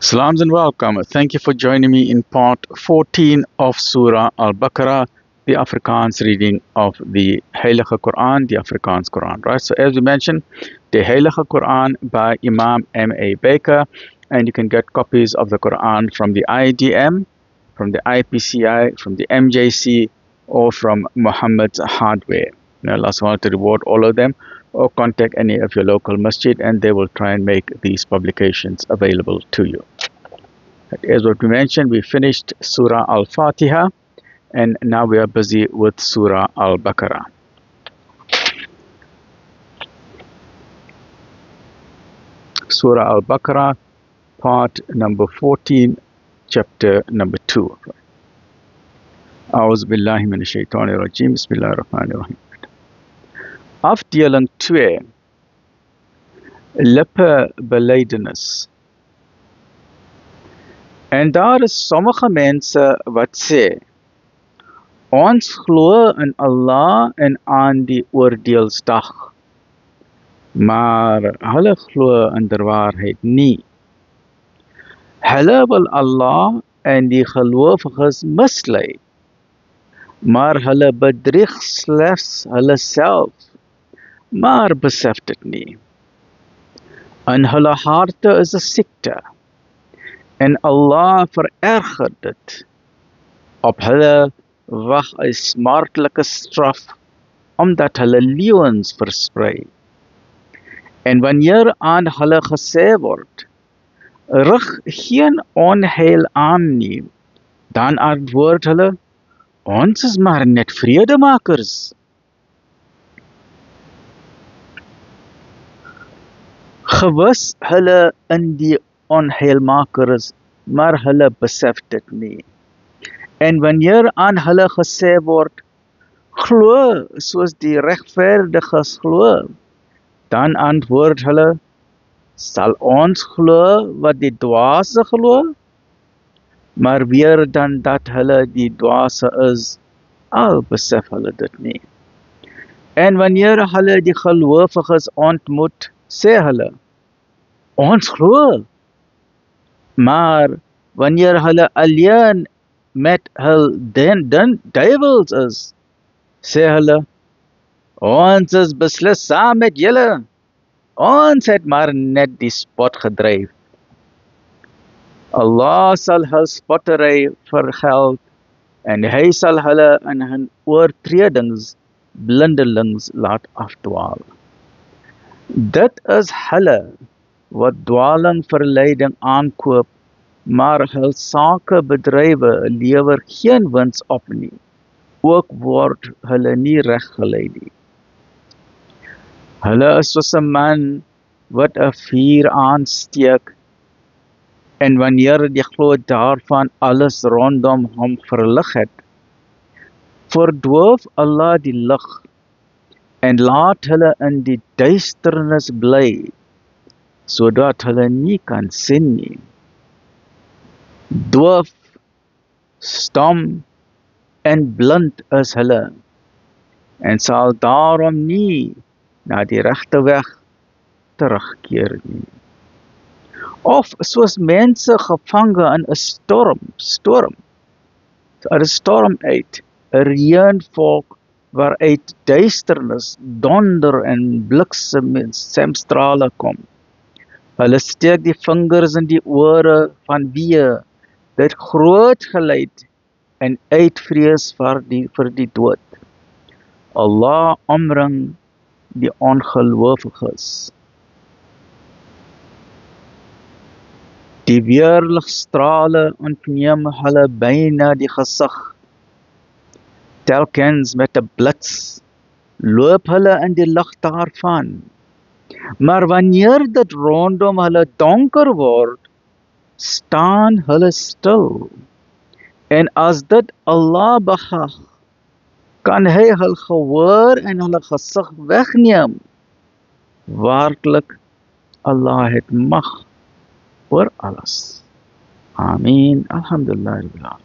Salams and welcome. Thank you for joining me in part 14 of Surah Al-Baqarah, the Afrikaans reading of the Heilige Quran, the Afrikaans Quran. Right. So as we mentioned, the Heilige Quran by Imam M.A. Baker, and you can get copies of the Quran from the IDM, from the IPCI, from the MJC, or from Muhammad's Hardware. May Allah SWT to reward all of them, or contact any of your local masjid and they will try and make these publications available to you. As what we mentioned, we finished Surah Al-Fatiha and now we are busy with Surah Al-Baqarah. Surah Al-Baqarah, part number 14, chapter number 2. A'udhu billahi minash shaitanir rajim. Bismillahir rahmanir rahim. Afdeling 2, lippebelydenis. En daar is sommige mense wat sê, ons glo in Allah en aan die oordeelsdag, maar hulle glo in der waarheid nie. Hulle wil Allah en die gelowiges mislei, maar hulle bedrieg slegs hulle self, maar besef dit nie. In hulle harte is 'n siekte, en Allah vererger dit. Op hulle wag 'n smartlike straf, omdat hulle leuens versprei. En wanneer aan hulle gesê word, rig geen onheil aan nie, dan antwoord hulle, ons is maar net vredemakers. Gewis hulle in die onheilmakers, maar hulle besef dit nie. En wanneer aan hulle gesê word, glo soos die regverdiges glo, dan antwoord hulle, sal ons glo wat die dwaase glo? Maar weer dan dat hulle die dwaase is, al besef hulle dit nie. En wanneer hulle die gelowiges ontmoet, sê hulle, ons glo. Maar wanneer hulle alleen met hul duivels is, sê hulle, ons is beslis saam met julle. Ons het maar net die spot gedryf. Allah sal hul spottery vergeld en hy sal hulle in hun oortredings blindelings laat afdwaal. Dit is hulle wat dwaling verleiding aankoop, maar hul sakebedrywe lewer geen wins op nie. Ook word hulle nie reggelei nie. Hulle is soos 'n man wat 'n vuur aansteek, en wanneer die gloed daarvan alles rondom hom verlig het, verdoof Allah die lig en laat hulle in die duisternis bly, sodat hulle nie kan sien nie. Doof, stom en blind is hulle, en sal daarom nie na die regte weg terugkeer nie. Of soos mense gevange in 'n storm uit, 'n reënvolk waaruit duisternis, donder en bliksemstrale kom. Hulle steek die vingers in die ore van wie dit groot geluid en uitvrees vir die dood. Allah omring die ongelowiges. Die weerligstrale ontneem hulle byna die gesig. Telkens met 'n blits loop hulle in die lig daarvan. Maar wanneer dit rondom hulle donker word, staan hulle stil. En as dit Allah behaag, kan hy hul gehoor en hulle gesig wegneem. Waarlik, Allah het mag oor alles. Amen. Alhamdulillah.